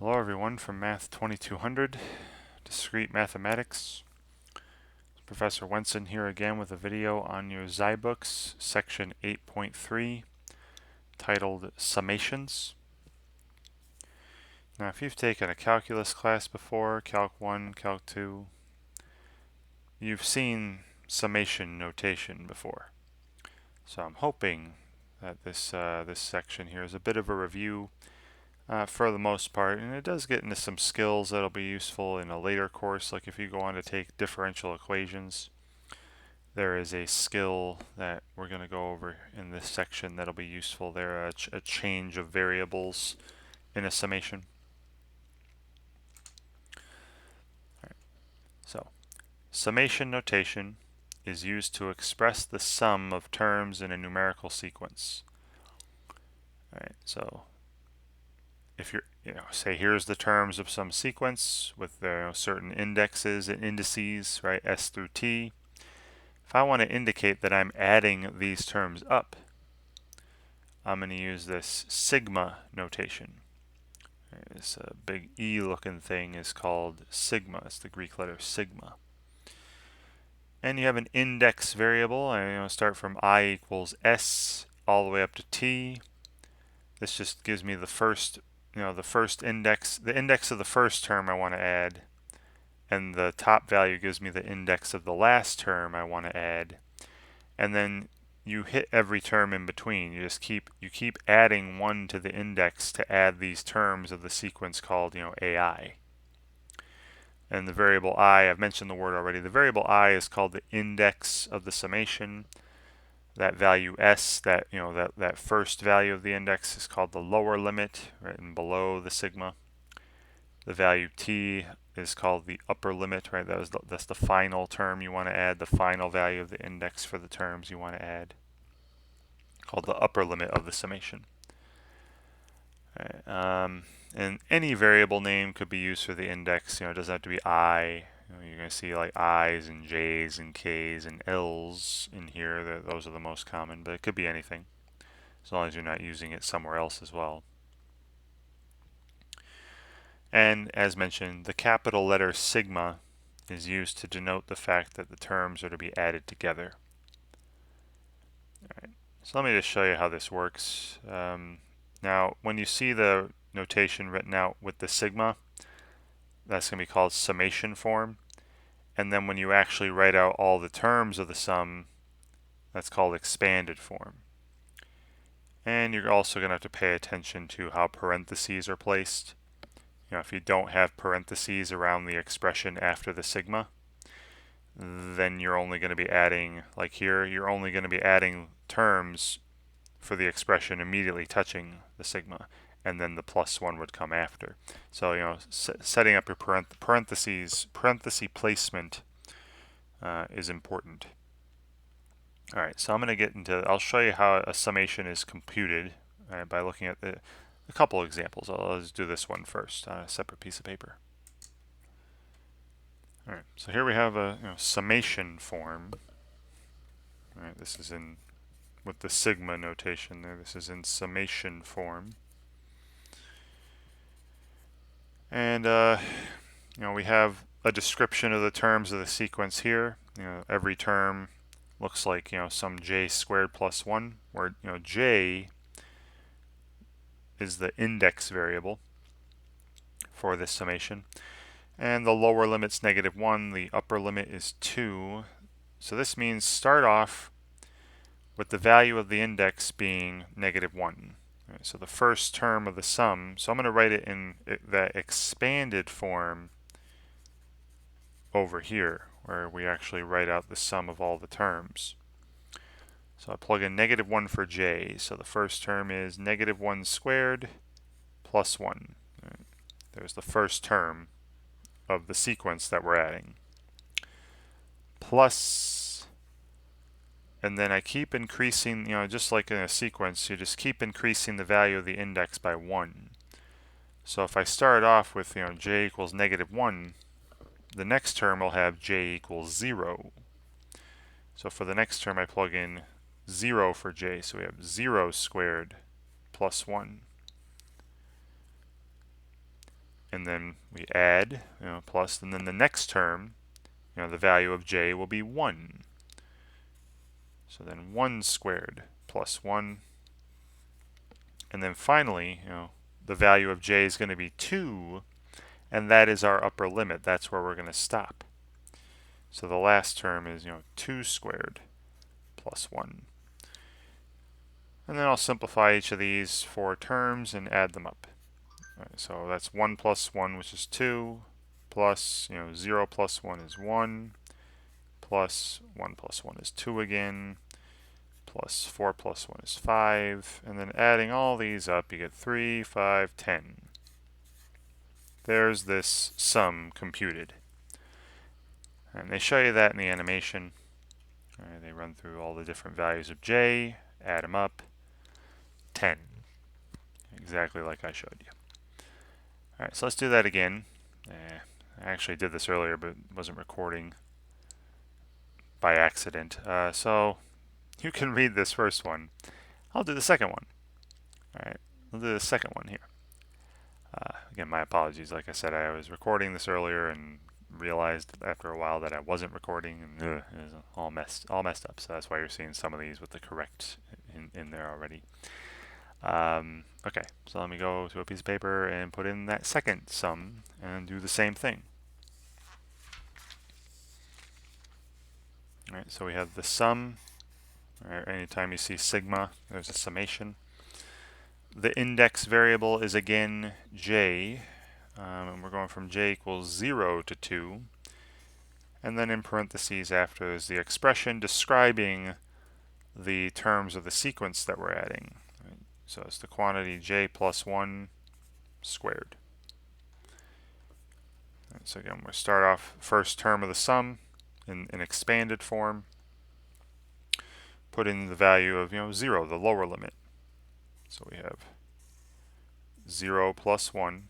Hello everyone from Math 2200, Discrete Mathematics. Professor Wenson here again with a video on your ZyBooks Section 8.3 titled Summations. Now if you've taken a calculus class before, Calc 1, Calc 2, you've seen summation notation before. So I'm hoping that this section here is a bit of a review for the most part, and it does get into some skills that'll be useful in a later course, like if you go on to take differential equations. There is a skill that we're going to go over in this section that'll be useful there, a change of variables in a summation. Right. So, summation notation is used to express the sum of terms in a numerical sequence. All right, so if you're, say here's the terms of some sequence with certain indexes and indices, right, S through T. If I want to indicate that I'm adding these terms up, I'm going to use this sigma notation. This big E looking thing is called sigma. It's the Greek letter sigma. And you have an index variable. I start from I equals S all the way up to T. This just gives me the first, the first index, the index of the first term I want to add, and the top value gives me the index of the last term I want to add. And then you hit every term in between. You keep adding one to the index to add these terms of the sequence called AI. And the variable I, I've mentioned the word already. The variable I is called the index of the summation. That value S, that first value of the index is called the lower limit, right, and below the sigma. The value T is called the upper limit, right? That's the final term you want to add, the final value of the index for the terms you want to add, called the upper limit of the summation. Right, and any variable name could be used for the index. It doesn't have to be I. You're going to see like I's and J's and K's and L's in here. Those are the most common, but it could be anything, as long as you're not using it somewhere else as well. And as mentioned, the capital letter sigma is used to denote the fact that the terms are to be added together. All right, so let me just show you how this works. Now, when you see the notation written out with the sigma, that's going to be called summation form. And then when you actually write out all the terms of the sum, that's called expanded form. And you're also going to have to pay attention to how parentheses are placed. If you don't have parentheses around the expression after the sigma, then you're only going to be adding, like here, you're only going to be adding terms for the expression immediately touching the sigma, and then the plus one would come after. So, setting up your parenthese placement is important. All right, so I'm going to get into, I'll show you how a summation is computed by looking at a couple of examples. I'll just do this one first on a separate piece of paper. All right, so here we have a summation form. All right, this is in with the sigma notation there. This is in summation form. And we have a description of the terms of the sequence here. Every term looks like some j squared plus 1, where j is the index variable for this summation. And the lower limit's -1, the upper limit is 2. So this means start off with the value of the index being -1. Right, so the first term of the sum, so I'm going to write it in that expanded form over here, where we actually write out the sum of all the terms. So I plug in -1 for j, so the first term is -1 squared plus 1. Right. There's the first term of the sequence that we're adding. Plus, and then I keep increasing, just like in a sequence, you just keep increasing the value of the index by 1. So if I start off with, j equals -1, the next term will have j equals 0. So for the next term, I plug in 0 for j, so we have 0 squared plus 1. and then we add, plus, and then the next term, the value of j will be 1. So then 1 squared plus 1. And then finally, the value of j is going to be 2, and that is our upper limit. That's where we're going to stop. So the last term is, 2 squared plus 1. And then I'll simplify each of these 4 terms and add them up. All right, so that's 1 plus 1, which is 2, plus, 0 plus 1 is 1, plus 1 plus 1 is 2 again, plus 4 plus 1 is 5, and then adding all these up, you get 3, 5, 10. There's this sum computed. And they show you that in the animation. All right, they run through all the different values of j, add them up, 10. Exactly like I showed you. All right, so let's do that again. I actually did this earlier, but wasn't recording by accident. So you can read this first one. I'll do the second one. All right, I'll do the second one here. Again, my apologies. Like I said, I was recording this earlier and realized after a while that I wasn't recording, and it was all messed up. So that's why you're seeing some of these with the correct in there already. Okay, so let me go to a piece of paper and put in that second sum and do the same thing. All right, so we have the sum. All right, anytime you see sigma, there's a summation. The index variable is again j, and we're going from j equals 0 to 2. And then in parentheses after is the expression describing the terms of the sequence that we're adding. Right? So it's the quantity j plus 1 squared. Right, so again, we'll start off first term of the sum in expanded form. Put in the value of 0, the lower limit. So we have 0 plus 1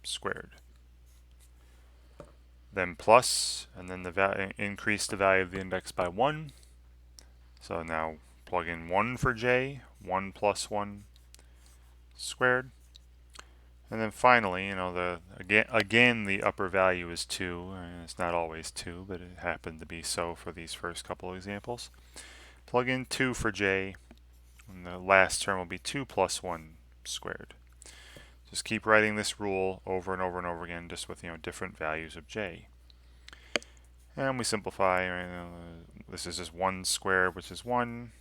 squared. Then plus, and then increase the value of the index by 1. So now plug in 1 for j, 1 plus 1 squared. And then finally, again the upper value is 2. It's not always 2, but it happened to be so for these first couple of examples. Plug in 2 for j, and the last term will be 2 plus 1 squared. Just keep writing this rule over and over and over again, just with different values of j. And we simplify. This is just 1 squared, which is 1.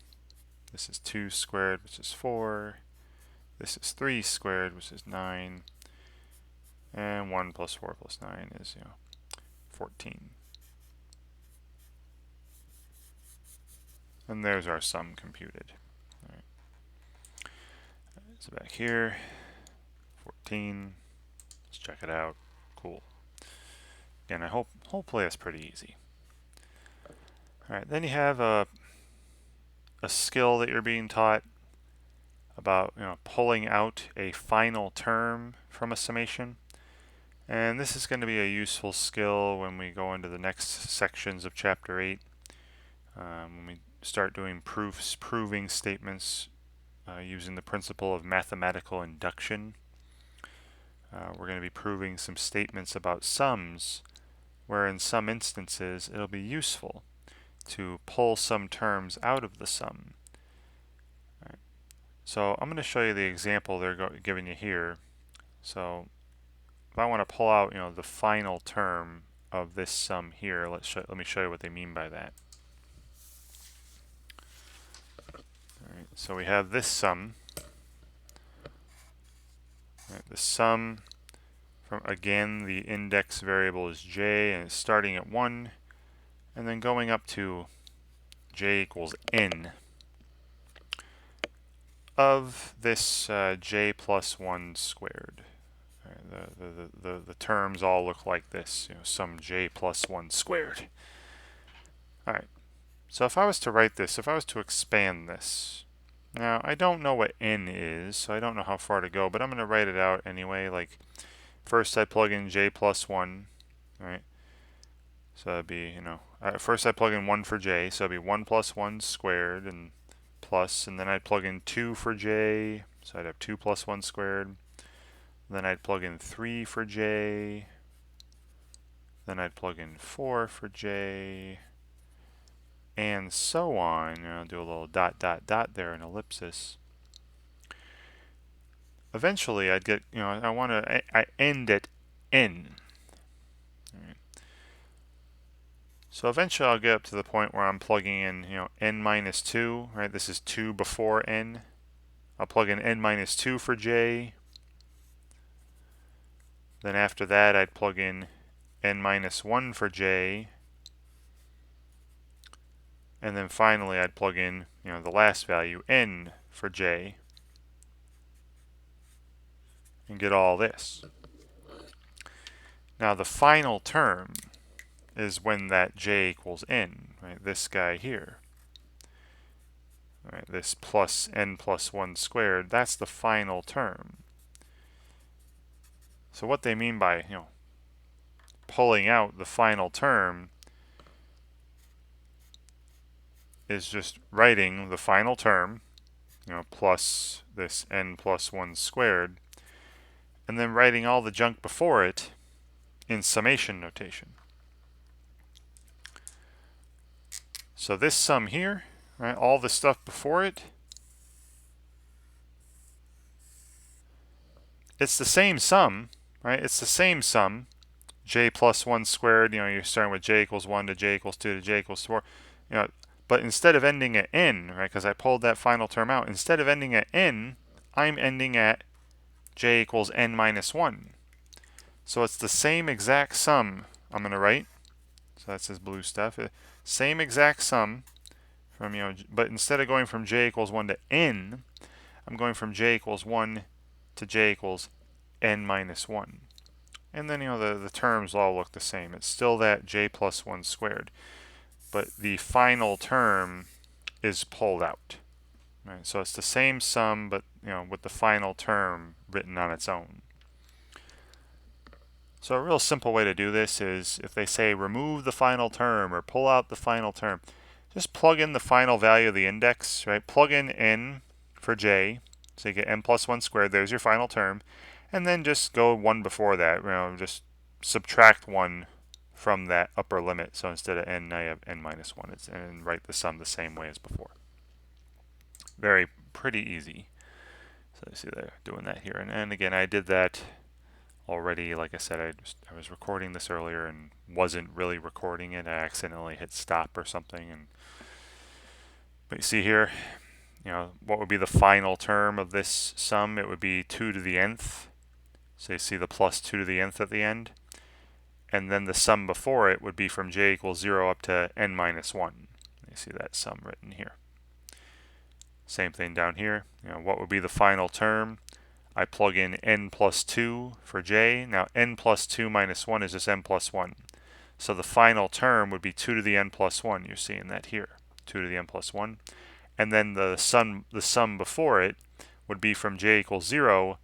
This is 2 squared, which is 4. This is 3 squared, which is 9. And 1 plus 4 plus 9 is 14. And there's our sum computed. All right. So back here, 14. Let's check it out. Cool. Again, hopefully that's pretty easy. All right, then you have a skill that you're being taught about pulling out a final term from a summation. And this is going to be a useful skill when we go into the next sections of Chapter 8. When we start doing proofs, proving statements using the principle of mathematical induction. We're going to be proving some statements about sums, where in some instances it'll be useful to pull some terms out of the sum. Right. So I'm going to show you the example they're giving you here. So if I want to pull out the final term of this sum here, let me show you what they mean by that. All right, so we have this sum. Right, the sum from, again, the index variable is j, and it's starting at 1, and then going up to j equals n of this j plus 1 squared. Right, the terms all look like this, sum j plus 1 squared. All right, so if I was to write this, if I was to expand this, now I don't know what n is, so I don't know how far to go, but I'm going to write it out anyway. Like, first I plug in j plus 1, right? So that'd be, first I plug in 1 for j, so it'd be 1 plus 1 squared, and plus, and then I'd plug in 2 for j, so I'd have 2 plus 1 squared. then I'd plug in 3 for j, then I'd plug in 4 for j, and so on. And I'll do a little dot, dot, dot there, an ellipsis. Eventually, I'd get, I end at n. Right. So eventually, I'll get up to the point where I'm plugging in, n minus 2, right? This is 2 before n. I'll plug in n minus 2 for j. Then after that, I'd plug in n minus 1 for j. And then finally, I'd plug in, the last value, n for j, and get all this. Now, the final term is when that j equals n, right? This guy here. Right, this plus n plus 1 squared, that's the final term. So what they mean by, pulling out the final term is just writing the final term, plus this n plus 1 squared, and then writing all the junk before it in summation notation. So this sum here, right, all the stuff before it, it's the same sum, right? It's the same sum, j plus 1 squared, you're starting with j equals 1 to j equals 2 to j equals 4, but instead of ending at n, right, because I pulled that final term out, instead of ending at n, I'm ending at j equals n minus 1. So it's the same exact sum I'm going to write. So that's this blue stuff. Same exact sum from, but instead of going from j equals 1 to n, I'm going from j equals 1 to j equals n minus 1. And then, the terms all look the same. It's still that j plus 1 squared. But the final term is pulled out. Right? So it's the same sum, but, with the final term written on its own. So a real simple way to do this is if they say remove the final term or pull out the final term, just plug in the final value of the index, right? Plug in n for j, so you get n plus 1 squared, there's your final term, and then just go 1 before that, just subtract 1 from that upper limit. So instead of n, I have n minus 1, and write the sum the same way as before. Pretty easy. So you see they're doing that here. And again, I did that already. Like I said, I was recording this earlier and wasn't really recording it. I accidentally hit stop or something. But you see here, what would be the final term of this sum? It would be 2 to the nth. So you see the plus 2 to the nth at the end. And then the sum before it would be from j equals 0 up to n minus 1. You see that sum written here. Same thing down here. What would be the final term? I plug in n plus 2 for j. Now n plus 2 minus 1 is just n plus 1. So the final term would be 2 to the n plus 1. You're seeing that here. 2 to the n plus 1. And then the sum before it would be from j equals 0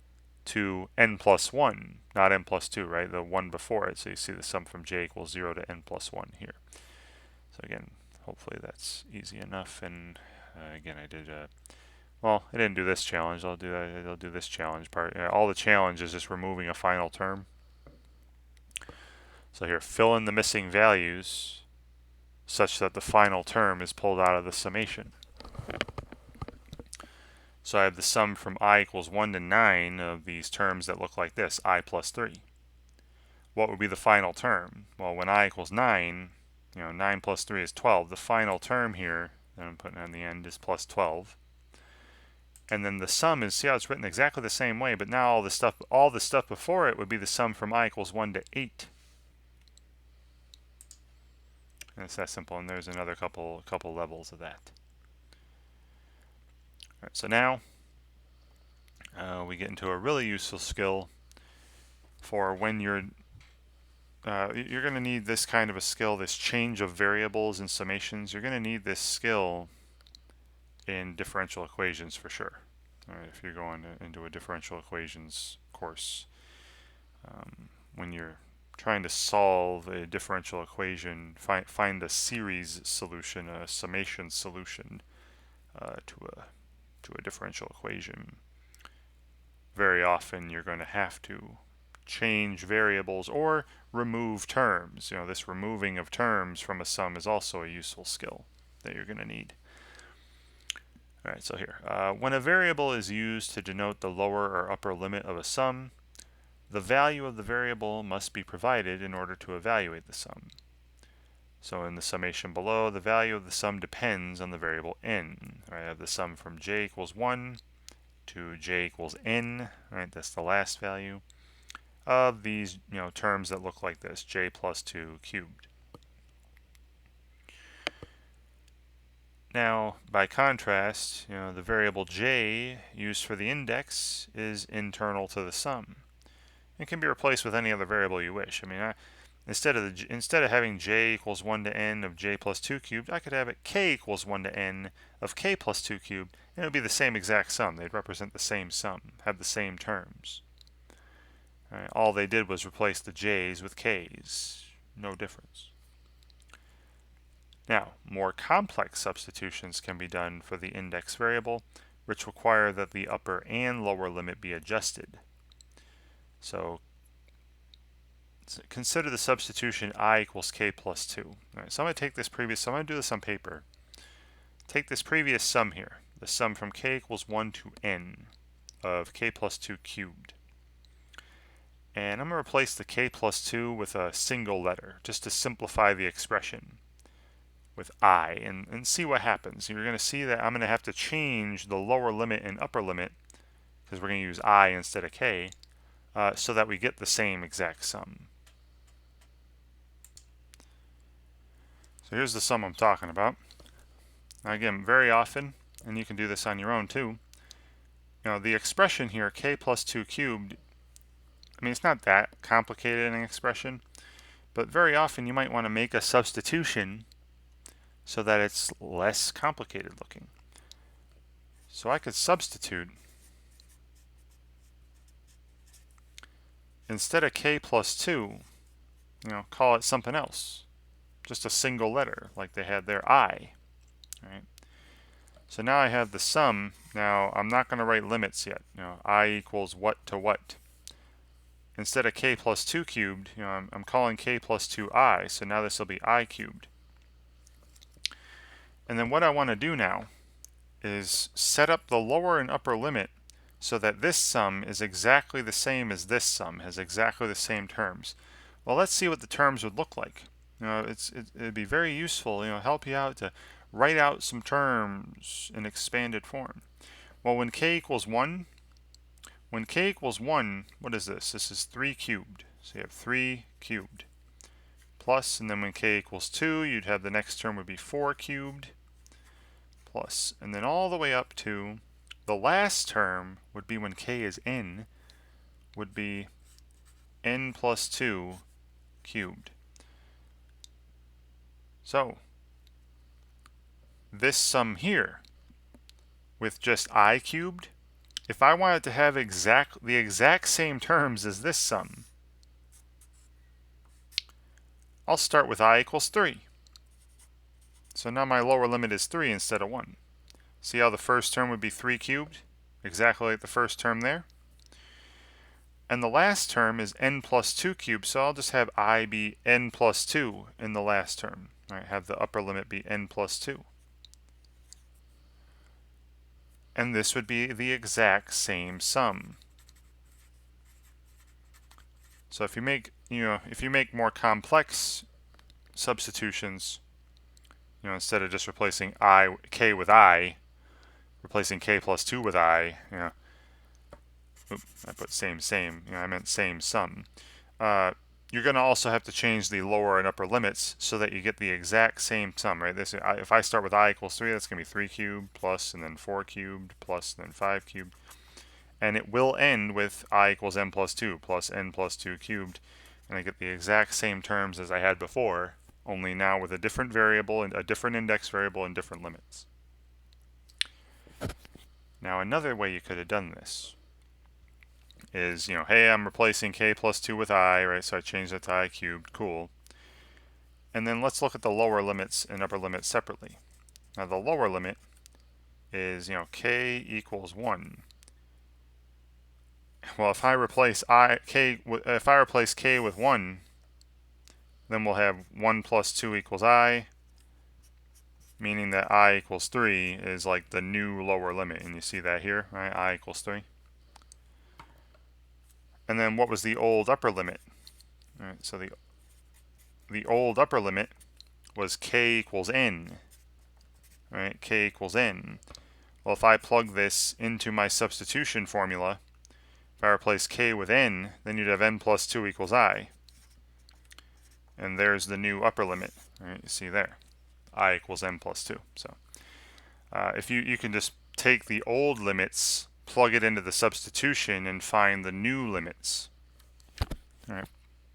to n plus 1. Not n plus 2, right? The one before it. So you see the sum from j equals 0 to n plus 1 here. So again, hopefully that's easy enough. And again, I did well, I didn't do this challenge. I'll do this challenge part. All the challenge is just removing a final term. So here, fill in the missing values such that the final term is pulled out of the summation. So I have the sum from I equals 1 to 9 of these terms that look like this, I plus 3. What would be the final term? Well, when I equals 9, 9 plus 3 is 12. The final term here that I'm putting on the end is plus 12. And then the sum is, see how it's written exactly the same way, but now all the stuff before it would be the sum from I equals 1 to 8. And it's that simple, and there's another couple levels of that. All right, so now we get into a really useful skill for when you're going to need this kind of a skill, this change of variables and summations. You're going to need this skill in differential equations for sure. All right, if you're going into a differential equations course, when you're trying to solve a differential equation, find a series solution, a summation solution to a differential equation. very often you're going to have to change variables or remove terms. This removing of terms from a sum is also a useful skill that you're going to need. All right, so here, when a variable is used to denote the lower or upper limit of a sum, the value of the variable must be provided in order to evaluate the sum. So in the summation below, the value of the sum depends on the variable n. I have the sum from j equals 1 to j equals n, right? That's the last value of these terms that look like this, j plus 2 cubed. Now, by contrast, the variable j used for the index is internal to the sum. It can be replaced with any other variable you wish. Instead of having j equals 1 to n of j plus 2 cubed, I could have it k equals 1 to n of k plus 2 cubed, and it would be the same exact sum. They'd represent the same sum, have the same terms. All they did was replace the j's with k's. No difference. Now, more complex substitutions can be done for the index variable, which require that the upper and lower limit be adjusted. So consider the substitution I equals k plus 2. All right, so I'm going to take this previous, so I'm going to do this on paper. Take this previous sum here, the sum from k equals 1 to n of k plus 2 cubed. And I'm going to replace the k plus 2 with a single letter, just to simplify the expression, with I, and see what happens. You're going to see that I'm going to have to change the lower limit and upper limit, because we're going to use I instead of k, so that we get the same exact sum. So here's the sum I'm talking about. Now again, very often, and you can do this on your own too, the expression here, k plus 2 cubed, it's not that complicated an expression, but very often you might want to make a substitution so that it's less complicated looking. So I could substitute, instead of k plus 2, call it something else. Just a single letter, like they had there, I. Right? So now I have the sum. Now I'm not going to write limits yet. I equals what to what. Instead of k plus 2 cubed, I'm calling k plus 2i, so now this will be I cubed. And then what I want to do now is set up the lower and upper limit so that this sum is exactly the same as this sum, has exactly the same terms. Well, let's see what the terms would look like. It'd be very useful, help you out to write out some terms in expanded form. Well, when k equals 1, what is this? This is 3 cubed. So you have 3 cubed. Plus, and then when k equals 2, you'd have the next term would be 4 cubed. Plus, and then all the way up to the last term would be when k is n, would be n plus 2 cubed. So, this sum here, with just I cubed, if I wanted to have the exact same terms as this sum, I'll start with I equals 3. So now my lower limit is 3 instead of 1. See how the first term would be 3 cubed? Exactly like the first term there. And the last term is n plus 2 cubed, so I'll just have I be n plus 2 in the last term. All right, have the upper limit be n plus 2. And this would be the exact same sum. So if you make more complex substitutions, instead of just replacing k with I, replacing k plus 2 with I, oops, I put same, I meant same sum. You're going to also have to change the lower and upper limits so that you get the exact same sum, right? If I start with I equals 3, that's going to be 3 cubed plus, and then 4 cubed plus, and then 5 cubed. And it will end with I equals n plus 2 plus n plus 2 cubed. And I get the exact same terms as I had before, only now with a different variable, and a different index variable, and different limits. Now another way you could have done this is, hey, I'm replacing k plus 2 with I, right? So I changed that to I cubed, cool. And then let's look at the lower limits and upper limits separately. Now the lower limit is, k equals 1. Well, if I replace k with 1, then we'll have 1 plus 2 equals I, meaning that I equals 3 is like the new lower limit. And you see that here, right? I equals 3. And then what was the old upper limit? All right, so the old upper limit was k equals n, right? K equals n. Well, if I plug this into my substitution formula, if I replace k with n, then you'd have n plus 2 equals I. And there's the new upper limit, right? You see there, I equals n plus 2. So if you can just take the old limits, plug it into the substitution, and find the new limits. All right.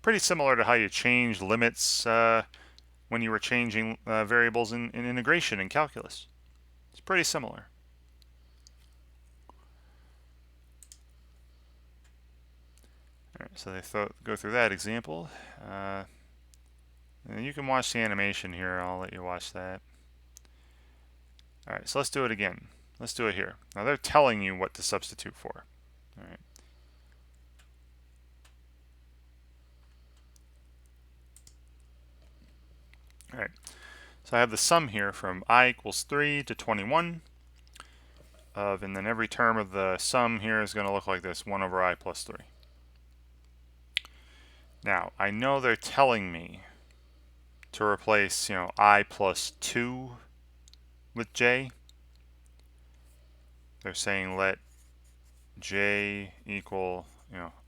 Pretty similar to how you change limits when you were changing variables in integration in calculus. It's pretty similar. All right, so they go through that example. And you can watch the animation here. I'll let you watch that. All right, so let's do it again. Let's do it here. Now they're telling you what to substitute for. All right. All right. So I have the sum here from I equals 3 to 21 and then every term of the sum here is going to look like this, 1 over I plus 3. Now, I know they're telling me to replace, I plus 2 with j. They're saying let j equal,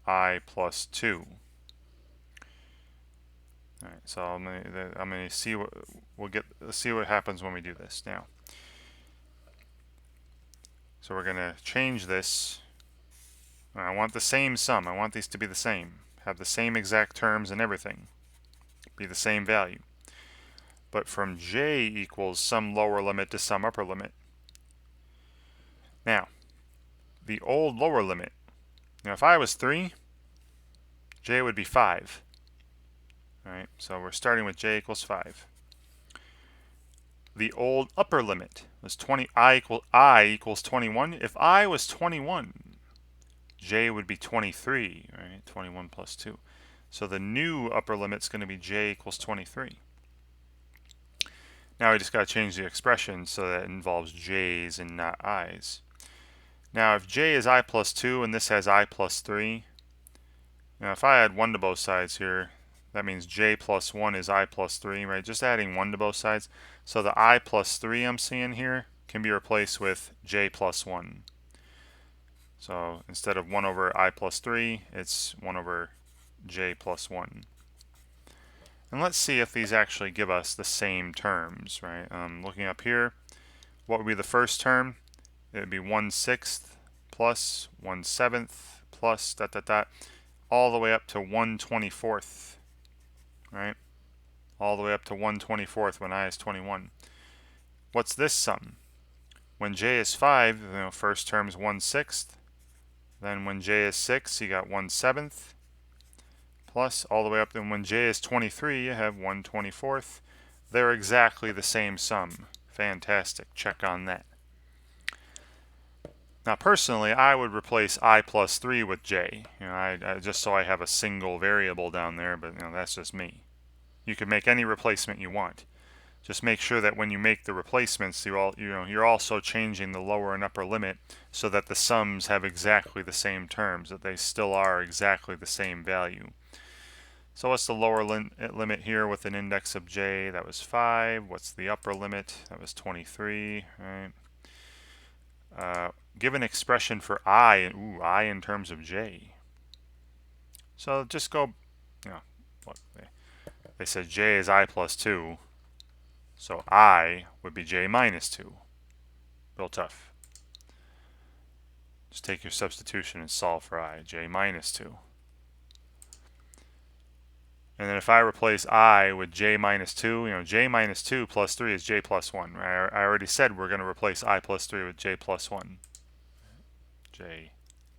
I plus 2. All right, so I'm gonna see what let's see what happens when we do this now. So we're gonna change this. I want the same sum. I want these to be the same, have the same exact terms and everything, be the same value. But from j equals some lower limit to some upper limit. Now, the old lower limit. Now, if I was 3, j would be 5. All right, so we're starting with j equals 5. The old upper limit was 20. I equals 21. If I was 21, j would be 23, right? 21 plus 2. So the new upper limit is going to be j equals 23. Now we just got to change the expression so that it involves j's and not i's. Now if j is I plus 2 and this has I plus 3, now if I add 1 to both sides here, that means j plus 1 is I plus 3, right? Just adding 1 to both sides. So the I plus 3 I'm seeing here can be replaced with j plus 1. So instead of 1 over I plus 3, it's 1 over j plus 1. And let's see if these actually give us the same terms, right? Looking up here, what would be the first term? It would be 1/6 plus 1/7 plus ... all the way up to 1/24, right? All the way up to 1/24 when I is 21. What's this sum? When j is 5, first term is 1/6. Then when j is 6, you got 1/7 plus all the way up. And when j is 23, you have 1/24. They're exactly the same sum. Fantastic. Check on that. Now, personally, I would replace I plus 3 with j. Just so I have a single variable down there. But that's just me. You can make any replacement you want. Just make sure that when you make the replacements, you're also changing the lower and upper limit so that the sums have exactly the same terms, that they still are exactly the same value. So what's the lower limit here with an index of j? That was 5. What's the upper limit? That was 23. Right. Give an expression for I. I in terms of j. So just go. Look, they said j is I plus 2. So I would be j minus 2. Real tough. Just take your substitution and solve for I, j minus 2. And then if I replace I with j minus 2, j minus 2 plus 3 is j plus 1. I already said we're going to replace I plus 3 with j plus 1. J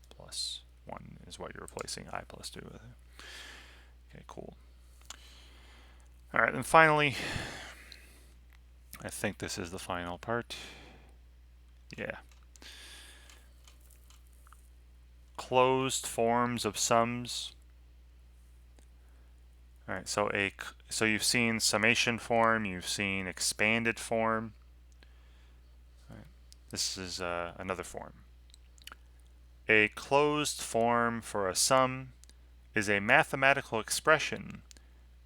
plus 1 is what you're replacing I plus 2 with. Okay, cool. All right, and finally, I think this is the final part. Yeah. closed forms of sums. All right, so you've seen summation form, you've seen expanded form. All right, this is another form. A closed form for a sum is a mathematical expression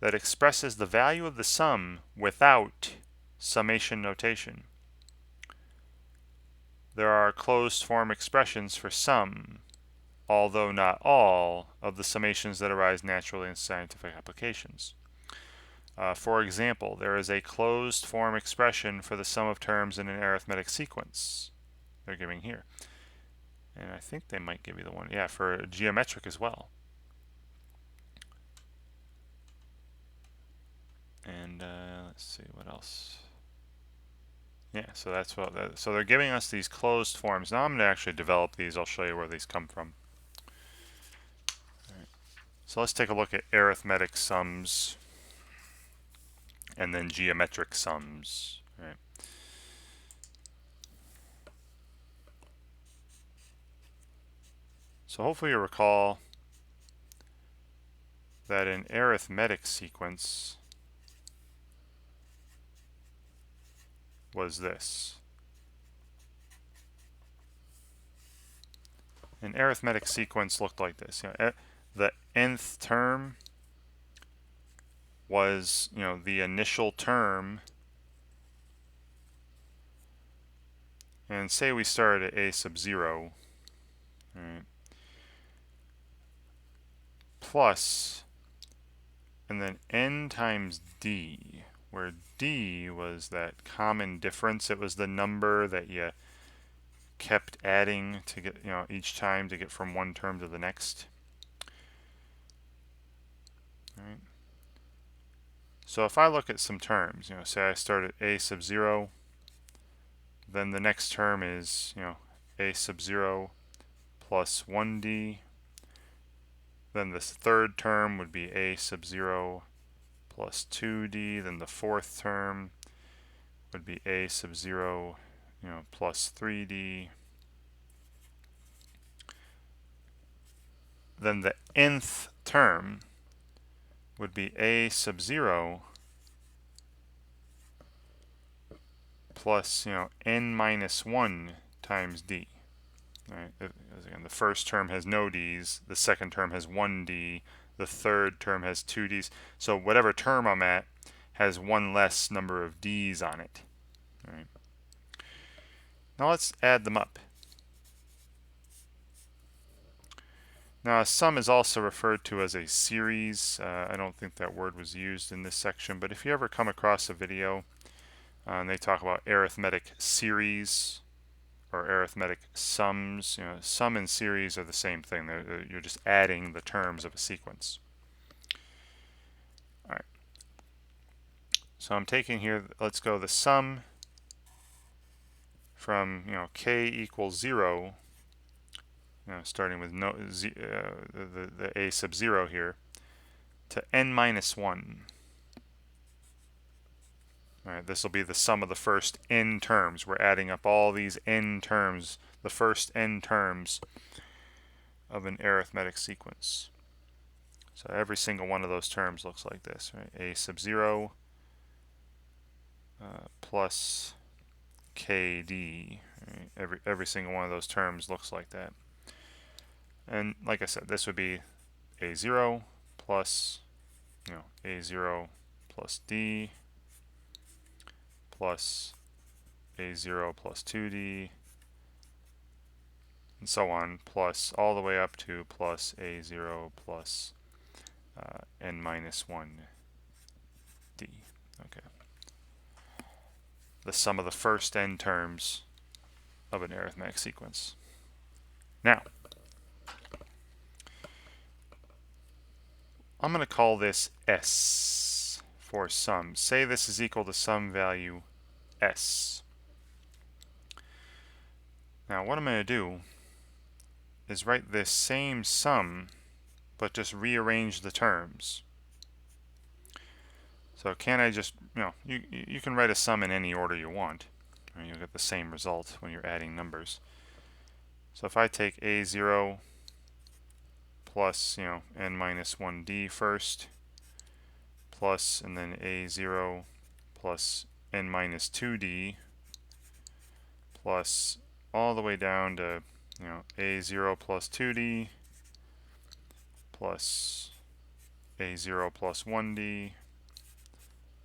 that expresses the value of the sum without summation notation. There are closed form expressions for some, although not all, of the summations that arise naturally in scientific applications. For example, there is a closed form expression for the sum of terms in an arithmetic sequence. They're giving here. And I think they might give you the one, yeah, for geometric as well. And let's see what else. Yeah, so that's what. So they're giving us these closed forms. Now I'm going to actually develop these. I'll show you where these come from. All right. So let's take a look at arithmetic sums and then geometric sums. All right. So hopefully you recall that an arithmetic sequence was this. An arithmetic sequence looked like this. The nth term was, the initial term. And say we started at a sub 0, right, plus, and then n times d, where d was that common difference. It was the number that you kept adding to get, each time to get from one term to the next. All right. So if I look at some terms, say I start at a sub 0, then the next term is, a sub 0 plus 1d. Then this third term would be a sub 0 plus 2d. Then the fourth term would be a sub 0, plus 3d. Then the nth term would be a sub 0 plus, n minus 1 times d. Right? Again, the first term has no d's, the second term has 1d, the third term has 2d's. So whatever term I'm at has one less number of d's on it. All right. Now let's add them up. Now a sum is also referred to as a series. I don't think that word was used in this section, but if you ever come across a video and they talk about arithmetic series or arithmetic sums, sum and series are the same thing. You're just adding the terms of a sequence. All right. So I'm taking here, let's go the sum from, k equals 0, starting with the a sub 0 here, to n minus 1. All right, this will be the sum of the first n terms. We're adding up all these n terms, the first n terms of an arithmetic sequence. So every single one of those terms looks like this, right? A sub 0 plus kd. Right? Every single one of those terms looks like that. And like I said, this would be a0 plus, a0 plus d plus a0 plus 2d, and so on, plus all the way up to plus a0 plus n minus 1d. Okay. The sum of the first n terms of an arithmetic sequence. Now, I'm going to call this S for sum. Say this is equal to some value S. Now what I'm going to do is write this same sum, but just rearrange the terms. So can I just, you can write a sum in any order you want, and you'll get the same result when you're adding numbers. So if I take a0 plus, n minus 1d first, plus, and then a0 plus n minus 2d, plus all the way down to, a0 plus 2d, plus a0 plus 1d,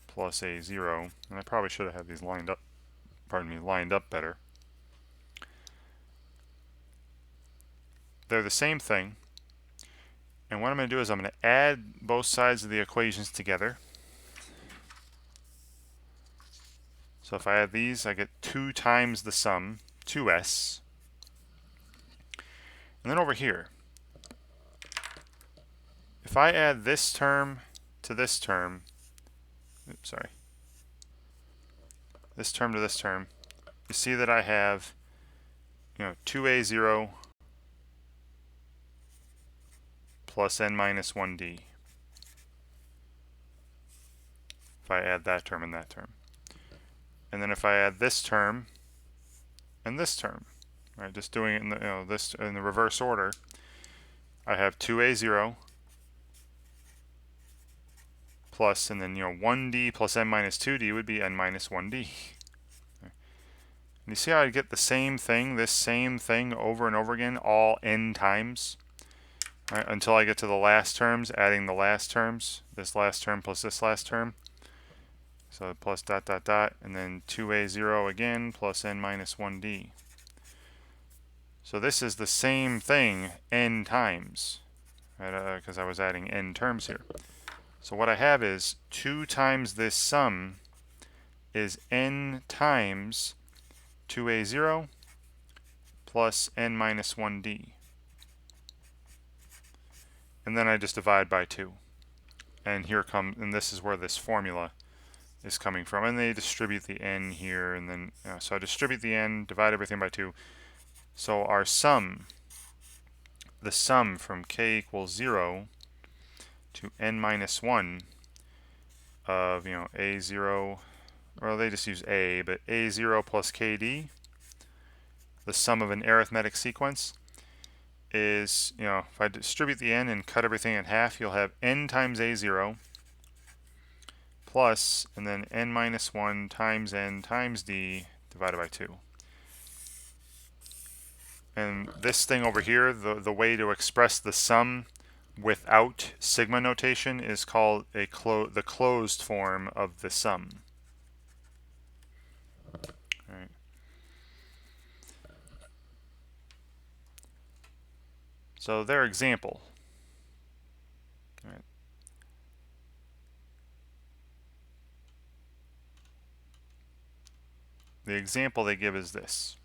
plus a0. And I probably should have had these lined up, lined up better. They're the same thing. And what I'm going to do is I'm going to add both sides of the equations together. So if I add these, I get 2 times the sum, 2s. And then over here, if I add this term to this term, this term to this term, you see that I have, 2a0 plus n minus 1d. If I add that term and that term. And then if I add this term and this term, right, just doing it in the, this in the reverse order, I have 2a0 plus, and then 1d plus n minus 2d would be n minus 1d. And you see how I get the same thing, this same thing over and over again, all n times, right, until I get to the last terms, adding the last terms, this last term plus this last term. So plus dot dot dot, and then 2a0 again plus n minus 1d. So this is the same thing n times, right, because I was adding n terms here. So what I have is 2 times this sum is n times 2a0 plus n minus 1d. And then I just divide by 2. And and this is where this formula is coming from. And they distribute the n here, and then, so I distribute the n, divide everything by 2. So our sum, the sum from k equals 0 to n minus 1 of, a0, well, they just use a, but a0 plus kd, the sum of an arithmetic sequence, is, if I distribute the n and cut everything in half, you'll have n times a0 plus, and then n minus 1 times n times d divided by 2. And this thing over here, the way to express the sum without sigma notation is called the closed form of the sum. All right. So their example. All right. The example they give is this.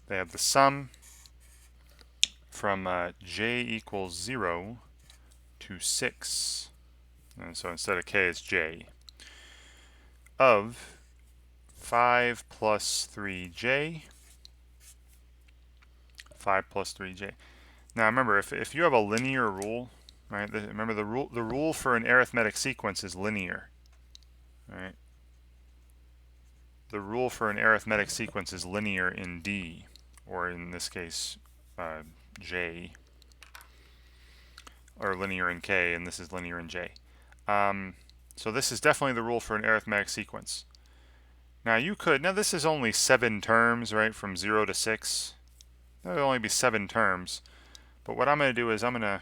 They have the sum from j equals 0 to 6. And so instead of k, it's j. Of 5 plus 3j. 5 plus 3j. Now remember, if you have a linear rule, right? Remember the rule for an arithmetic sequence is linear, right? The rule for an arithmetic sequence is linear in D, or in this case, J, or linear in K, and this is linear in J. So this is definitely the rule for an arithmetic sequence. Now this is only 7 terms, right, from 0 to 6. That would only be 7 terms. But what I'm going to do is I'm going to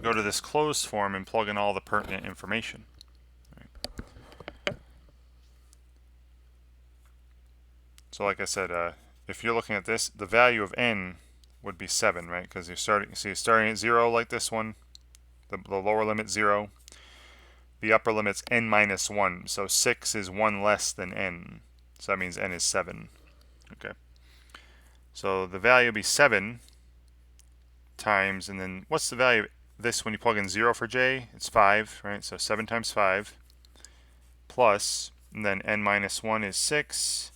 go to this closed form and plug in all the pertinent information. Right. So like I said, if you're looking at this, the value of n would be 7, right? Because you're starting at 0 like this one, the lower limit 0. The upper limit's n minus 1, so 6 is 1 less than n. So that means n is 7. Okay. So the value will be 7 times, and then what's the value of this when you plug in 0 for j? It's 5, right? So 7 times 5 plus, and then n minus 1 is 6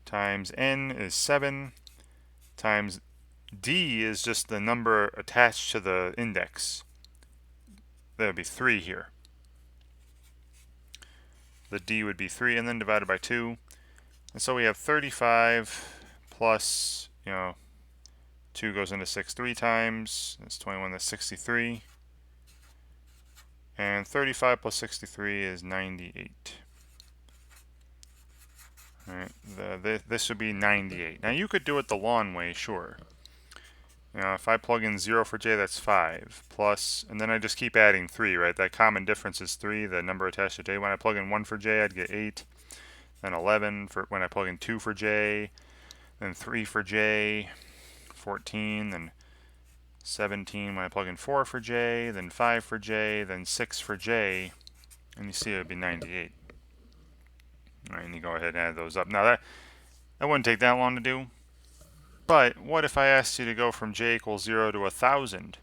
times n is 7 times d is just the number attached to the index. That would be 3 here. the d would be 3, and then divided by 2. And so we have 35 plus, 2 goes into 6 3 times. That's 21, that's 63. And 35 plus 63 is 98. All right, this would be 98. Now you could do it the long way, sure. If I plug in 0 for j, that's 5, plus, and then I just keep adding 3, right? That common difference is 3, the number attached to j. When I plug in 1 for j, I'd get 8, then 11 for when I plug in 2 for j, then 3 for j, 14, then 17 when I plug in 4 for j, then 5 for j, then 6 for j, and you see it would be 98. All right, and you go ahead and add those up. Now that wouldn't take that long to do. But what if I asked you to go from j equals 0 to 1,000?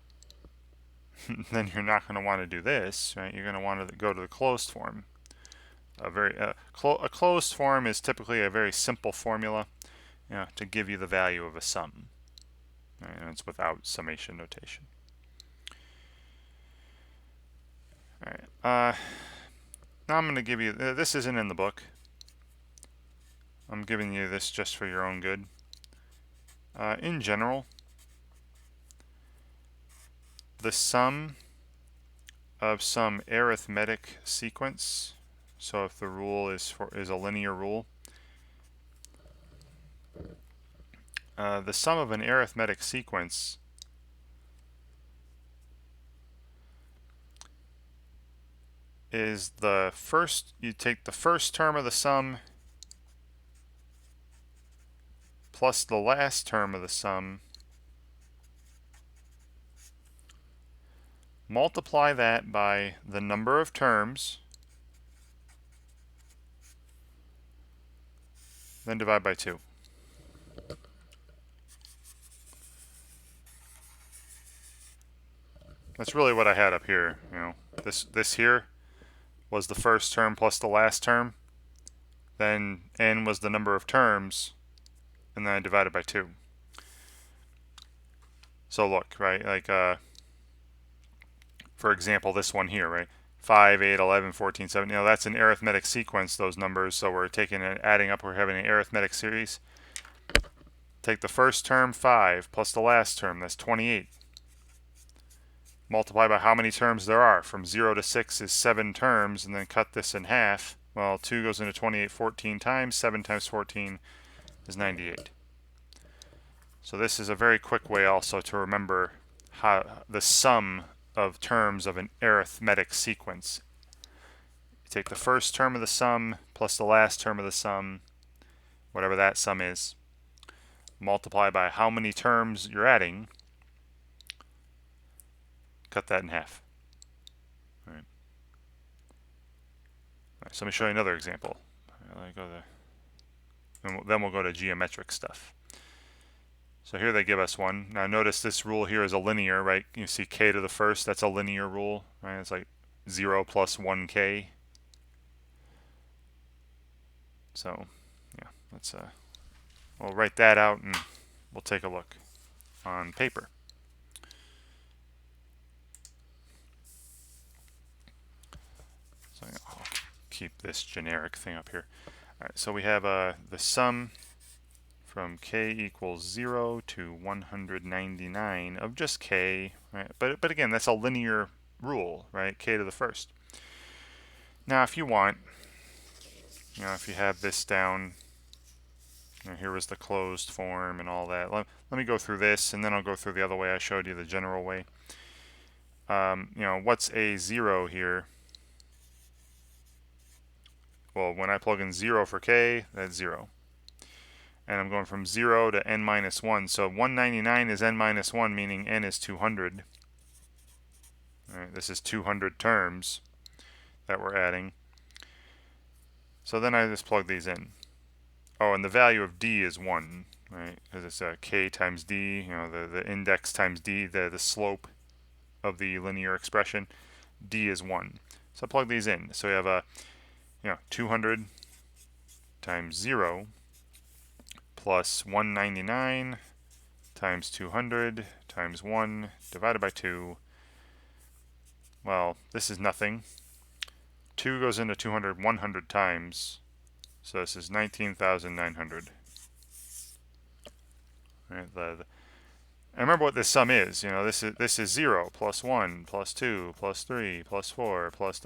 Then you're not going to want to do this, right? You're going to want to go to the closed form. A closed form is typically a very simple formula, to give you the value of a sum. Right? And it's without summation notation. All right. Now I'm going to give you. This isn't in the book. I'm giving you this just for your own good. In general, the sum of some arithmetic sequence, so if the rule is a linear rule, the sum of an arithmetic sequence is the first, you take the first term of the sum plus the last term of the sum, multiply that by the number of terms, then divide by 2. That's really what I had up here. This here was the first term plus the last term. Then n was the number of terms, and then I divided by 2. So look, right, like for example, this one here, right? 5, 8, 11, 14, 7. That's an arithmetic sequence, those numbers. So we're taking and adding up. We're having an arithmetic series. Take the first term, 5, plus the last term. That's 28. Multiply by how many terms there are. From 0 to 6 is 7 terms, and then cut this in half. Well, 2 goes into 28 14 times. 7 times 14 is 98. So this is a very quick way also to remember how the sum of terms of an arithmetic sequence. You take the first term of the sum plus the last term of the sum, whatever that sum is, multiply by how many terms you're adding, cut that in half. All right. So let me show you another example. Then we'll go to geometric stuff. So here they give us one. Now notice this rule here is a linear, right? You see k to the first, that's a linear rule, right? It's like 0 plus 1k. So, yeah, let's we'll write that out and we'll take a look on paper. So I'll keep this generic thing up here. All right, so we have the sum from k equals 0 to 199 of just k, right? But again, that's a linear rule, right? K to the first. Now, if you want, if you have this down, here was the closed form and all that. Let me go through this, and then I'll go through the other way I showed you, the general way. What's a 0 here? Well, when I plug in 0 for k, that's 0. And I'm going from 0 to n minus 1. So 199 is n minus 1, meaning n is 200. All right, this is 200 terms that we're adding. So then I just plug these in. Oh, and the value of d is 1, right? Because it's k times d, the index times d, the slope of the linear expression. D is 1. So I plug these in. So we have 200 times 0 plus 199 times 200 times 1 divided by 2. Well, this is nothing. 2 goes into 200 100 times. So this is 19,900. Right, and remember what this sum is. You know, this is 0 plus 1 plus 2 plus 3 plus 4 plus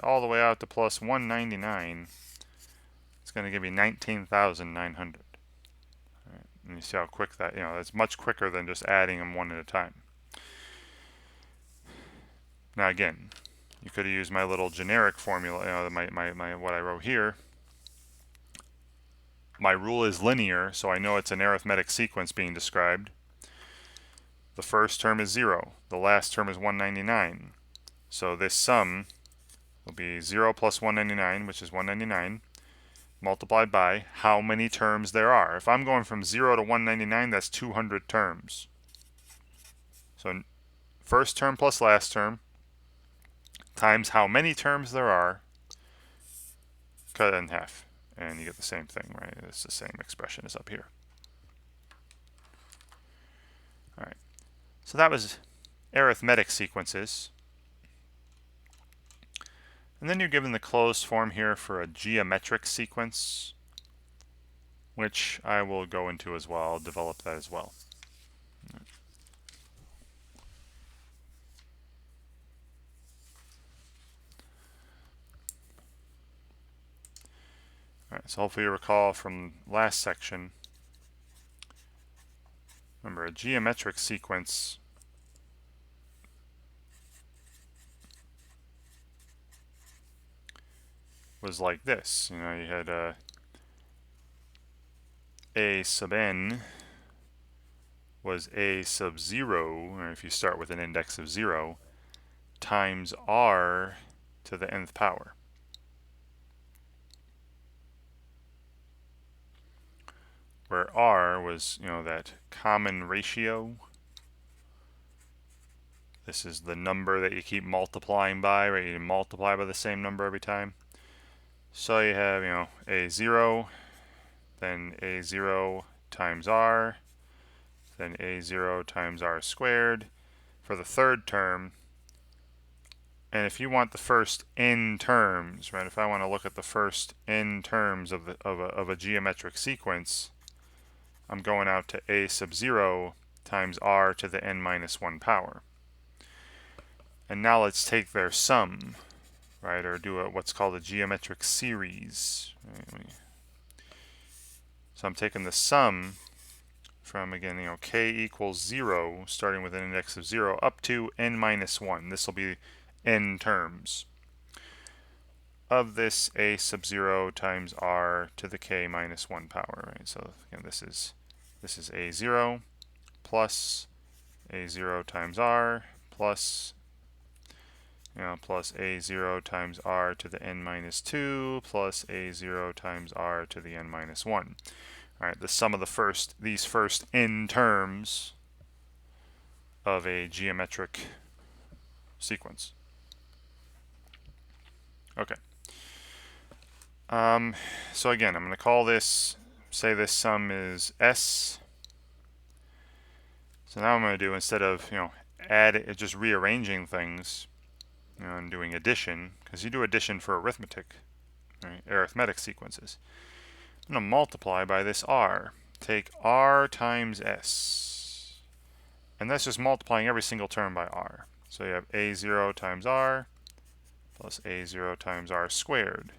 all the way out to plus 199. It's going to give you 19,900. Right, and you see how quick that, that's much quicker than just adding them one at a time. Now again, you could have used my little generic formula, my what I wrote here. My rule is linear, so I know it's an arithmetic sequence being described. The first term is 0. The last term is 199. So this sum will be 0 plus 199, which is 199, multiplied by how many terms there are. If I'm going from 0 to 199, that's 200 terms. So first term plus last term times how many terms there are, cut it in half, and you get the same thing, right? It's the same expression as up here. All right. So that was arithmetic sequences. And then you're given the closed form here for a geometric sequence, which I will go into as well. I'll develop that as well. All right, so hopefully you recall from last section, remember a geometric sequence was like this. You had a sub n was a sub 0, or if you start with an index of 0, times r to the nth power. Where r was, that common ratio. This is the number that you keep multiplying by, right? You multiply by the same number every time. So you have, a0, then a0 times r, then a0 times r squared for the third term. And if you want the first n terms, right? If I want to look at the first n terms of a geometric sequence, I'm going out to a sub 0 times r to the n minus 1 power. And now let's take their sum, right? Or do what's called a geometric series. Right? So I'm taking the sum from, again, k equals 0, starting with an index of 0, up to n minus 1. This will be n terms of this a sub 0 times r to the k minus 1 power, right? So again, this is a0 plus a0 times r plus plus a0 times r to the n minus 2 plus a0 times r to the n minus 1. All right, the sum of these first n terms of a geometric sequence. Okay. So again, I'm going to call this, say this sum is S. So now what I'm going to do, instead of, just rearranging things, and doing addition, because you do addition for arithmetic, right, arithmetic sequences. I'm going to multiply by this r. Take r times s. And that's just multiplying every single term by r. So you have a0 times r plus a0 times r squared.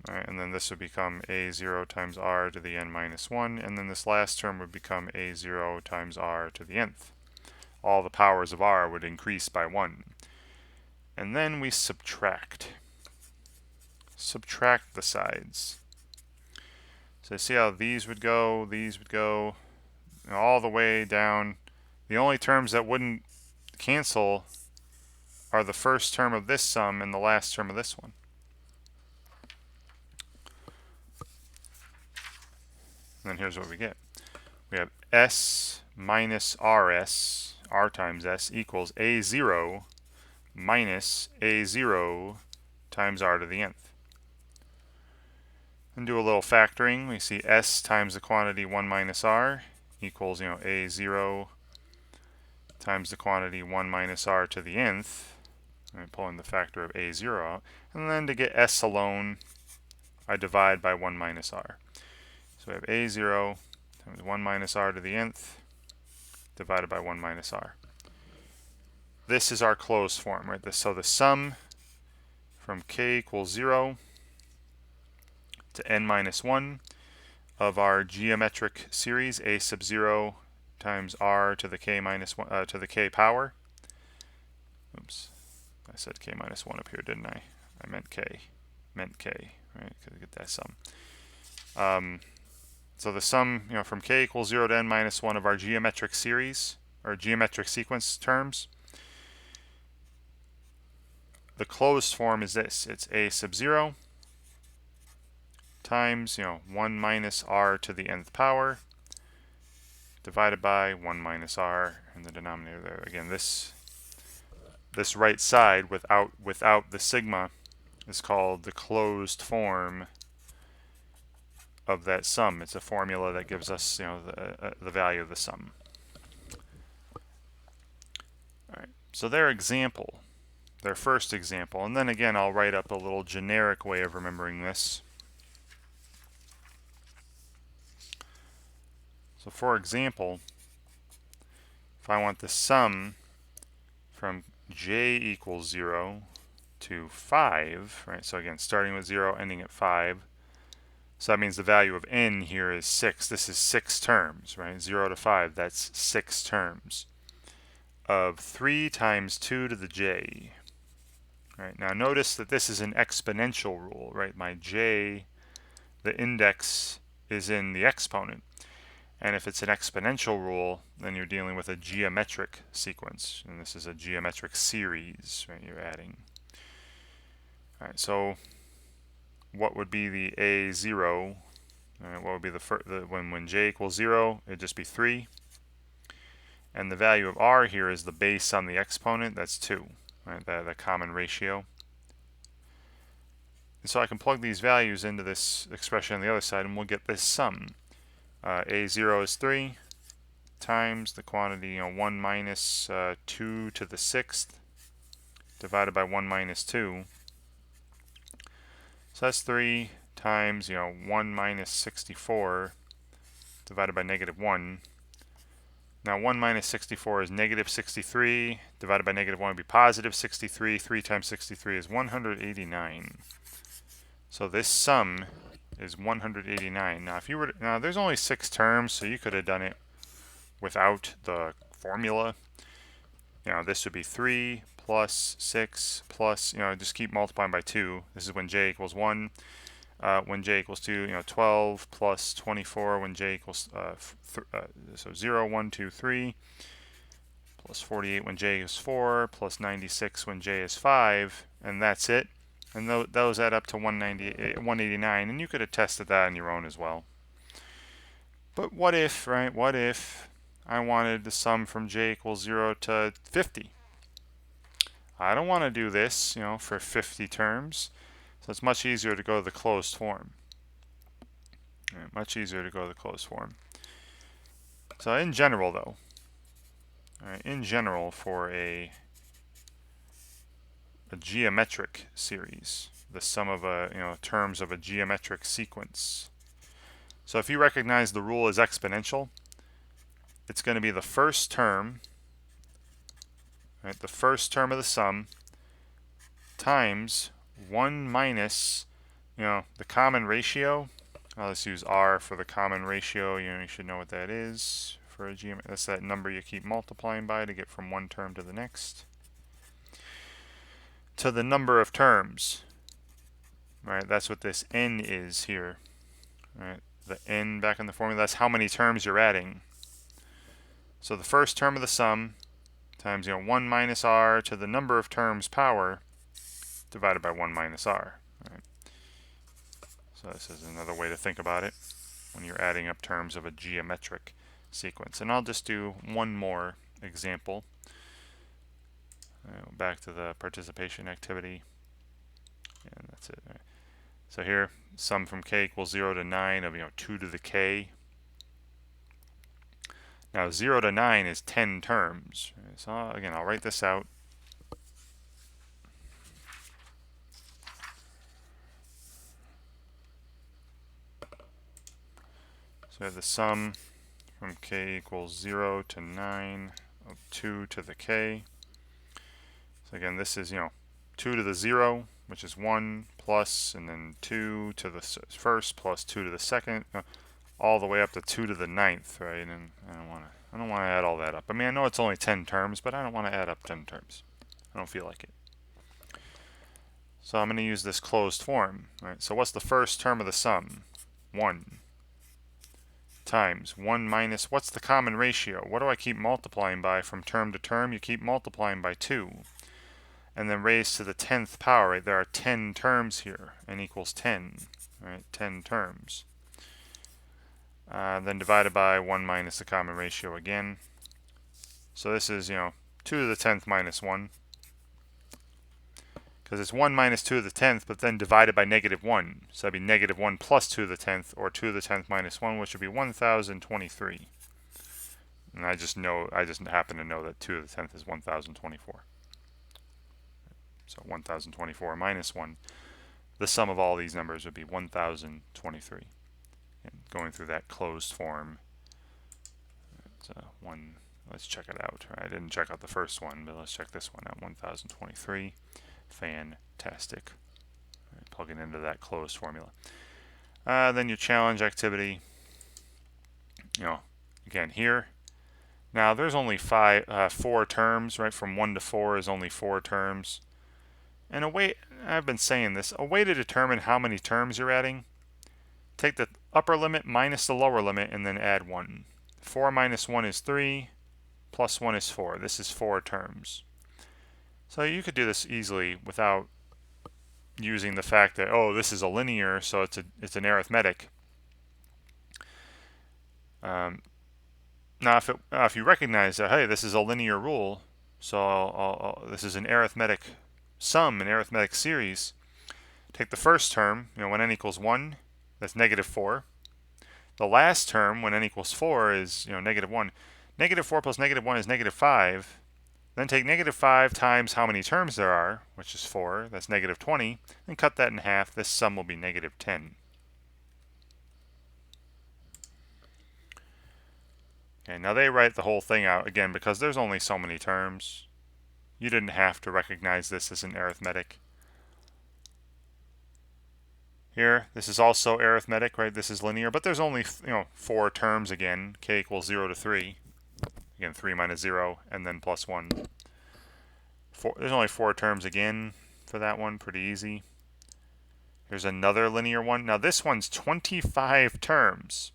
All right, and then this would become a0 times r to the n minus 1, and then this last term would become a0 times r to the nth. All the powers of r would increase by 1. And then we subtract. Subtract the sides. So see how these would go all the way down. The only terms that wouldn't cancel are the first term of this sum and the last term of this one. And then here's what we get. We have s minus rs, r times s, equals a0 minus a0 times r to the nth. And do a little factoring. We see s times the quantity 1 minus r equals, a0 times the quantity 1 minus r to the nth. I'm pulling the factor of a0 out. And then to get s alone, I divide by 1 minus r. So we have a0 times 1 minus r to the nth divided by 1 minus r. This is our closed form, right? So the sum from k equals 0 to n minus 1 of our geometric series a sub 0 times r to the k minus 1 to the k power. Oops, I said k minus 1 up here, didn't I? I meant k, right? Because get that sum. So the sum, from k equals 0 to n minus 1 of our geometric series, or geometric sequence terms, the closed form is this. It's a sub 0 times, 1 minus r to the nth power divided by 1 minus r in the denominator there. Again, this right side without the sigma is called the closed form of that sum. It's a formula that gives us, the value of the sum. All right. So their first example, and then again I'll write up a little generic way of remembering this. So for example, if I want the sum from j equals 0 to 5, right? So again, starting with 0, ending at 5. So that means the value of n here is 6. This is 6 terms, right? 0 to 5, that's 6 terms of 3 times 2 to the j. Right? Now notice that this is an exponential rule, right? My j, the index is in the exponent. And if it's an exponential rule, then you're dealing with a geometric sequence. And this is a geometric series, right? You're adding. All right, so what would be the a0? What would be when j equals 0? It'd just be 3. And the value of r here is the base on the exponent. That's 2, right? The common ratio. And so I can plug these values into this expression on the other side, and we'll get this sum. a0 is 3 times the quantity 1 minus 2 to the 6th divided by 1 minus 2. So that's 3 times 1 minus 64 divided by negative 1. Now 1 minus 64 is negative 63 divided by negative 1 would be positive 63. 3 times 63 is 189. So this sum is 189. Now if you were now there's only 6 terms, so you could have done it without the formula. This would be 3 plus 6 plus, just keep multiplying by 2. This is when j equals 1. When j equals 2, 12 plus 24 when j equals, so 0, 1, 2, 3, plus 48 when j is 4, plus 96 when j is 5, and that's it. And those add up to 189, and you could have tested that on your own as well. But what if, right, what if I wanted the sum from j equals 0 to 50? I don't want to do this, for 50 terms. So it's much easier to go to the closed form. Right, much easier to go to the closed form. So in general, though, in general for a geometric series, the sum of terms of a geometric sequence. So if you recognize the rule as exponential, it's going to be the first term, right, the first term of the sum times 1 minus, the common ratio. Let's use r for the common ratio. You should know what that is for a geometry. That's that number you keep multiplying by to get from one term to the next. To the number of terms, right? That's what this n is here, right? The n back in the formula, that's how many terms you're adding. So the first term of the sum times 1 minus r to the number of terms power divided by 1 minus r. Right? So this is another way to think about it when you're adding up terms of a geometric sequence. And I'll just do one more example. Back to the participation activity, and that's it. Right. So here, sum from k equals 0 to 9 of 2 to the k. Now 0 to 9 is 10 terms. Right. So again, I'll write this out. So we have the sum from k equals 0 to 9 of 2 to the k. So again, this is, 2 to the 0, which is 1, plus, and then 2 to the first, plus 2 to the second, all the way up to 2 to the 9th, right? And I don't want to add all that up. I mean, I know it's only 10 terms, but I don't want to add up 10 terms. I don't feel like it. So I'm going to use this closed form, right? So what's the first term of the sum? 1 times 1 minus, what's the common ratio? What do I keep multiplying by from term to term? You keep multiplying by 2. And then raised to the 10th power, right? There are 10 terms here. N equals 10, right? 10 terms. Then divided by 1 minus the common ratio again. So this is, 2 to the 10th minus 1. Because it's 1 minus 2 to the 10th, but then divided by negative 1. So that'd be negative 1 plus 2 to the 10th, or 2 to the 10th minus 1, which would be 1023. And I just happen to know that 2 to the 10th is 1024. So 1024 minus 1. The sum of all these numbers would be 1023. And going through that closed form. So let's check it out. I didn't check out the first one, but let's check this one out. 1023. Fantastic. Right, plug it into that closed formula. Then your challenge activity. Again here. Now there's only 4 terms, right? From 1 to 4 is only 4 terms. And I've been saying this, a way to determine how many terms you're adding, take the upper limit minus the lower limit and then add 1. 4 minus 1 is 3, plus 1 is 4. This is 4 terms. So you could do this easily without using the fact that, oh, this is a linear, so it's an arithmetic. Now, if you recognize that, hey, this is a linear rule, so this is an arithmetic sum, an arithmetic series, take the first term, when n equals 1, that's negative 4. The last term, when n equals 4, is negative 1. Negative 4 plus negative 1 is negative 5. Then take negative 5 times how many terms there are, which is 4. That's negative 20. And cut that in half. This sum will be negative 10. Okay, now they write the whole thing out, again, because there's only so many terms. You didn't have to recognize this as an arithmetic. Here, this is also arithmetic, right? This is linear, but there's only 4 terms again. K equals 0 to 3. Again, 3 minus 0, and then plus 1. There's only 4 terms again for that one. Pretty easy. Here's another linear one. Now this one's 25 terms.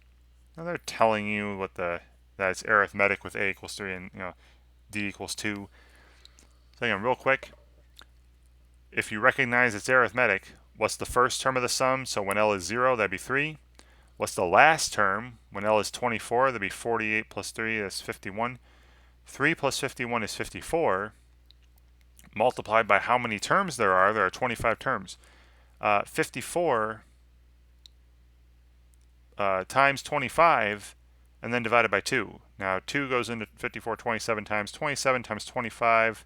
Now they're telling you that it's arithmetic with a equals 3 and d equals 2. So again, real quick, if you recognize it's arithmetic, what's the first term of the sum? So when L is 0, that'd be 3. What's the last term? When L is 24, that'd be 48 plus 3, that's 51. 3 plus 51 is 54. Multiplied by how many terms there are? There are 25 terms. 54 times 25, and then divided by 2. Now 2 goes into 54 27 times. 27 times 25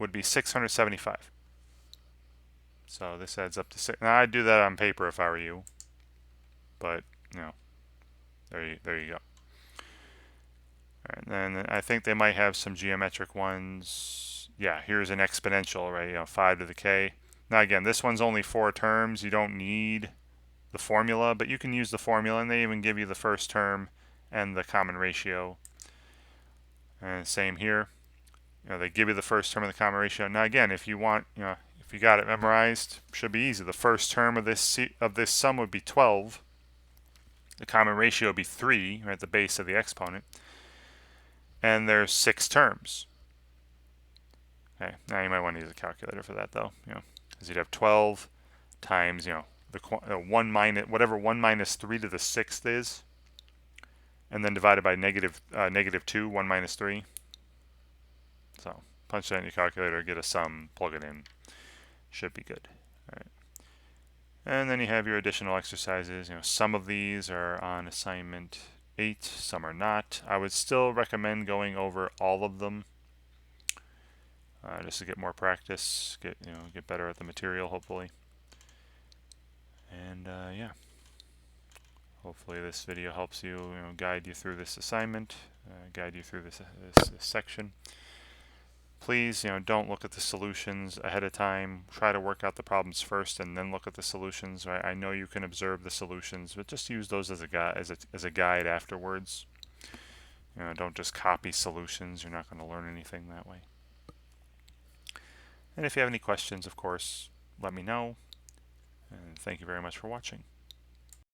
would be 675. So this adds up to 6. Now I'd do that on paper if I were you. But, there you go. All right, then I think they might have some geometric ones. Yeah, here's an exponential, right? 5 to the k. Now again, this one's only 4 terms. You don't need the formula, but you can use the formula, and they even give you the first term and the common ratio. And same here. They give you the first term and the common ratio. Now again, if you want, if you got it memorized, should be easy. The first term of this sum would be 12. The common ratio would be 3, right at the base of the exponent. And there's 6 terms. Okay, now you might want to use a calculator for that though, because you'd have 12 times, the 1 minus, whatever 1 minus 3 to the 6th is, and then divided by negative 2, 1 minus 3. So punch that in your calculator, get a sum, plug it in. Should be good. All right. And then you have your additional exercises. Some of these are on assignment 8, some are not. I would still recommend going over all of them just to get more practice, get better at the material, hopefully. And yeah, hopefully this video helps you, guide you through this assignment, guide you through this section. Please, don't look at the solutions ahead of time. Try to work out the problems first and then look at the solutions. Right? I know you can observe the solutions, but just use those as a guide afterwards. Don't just copy solutions. You're not going to learn anything that way. And if you have any questions, of course, let me know. And thank you very much for watching.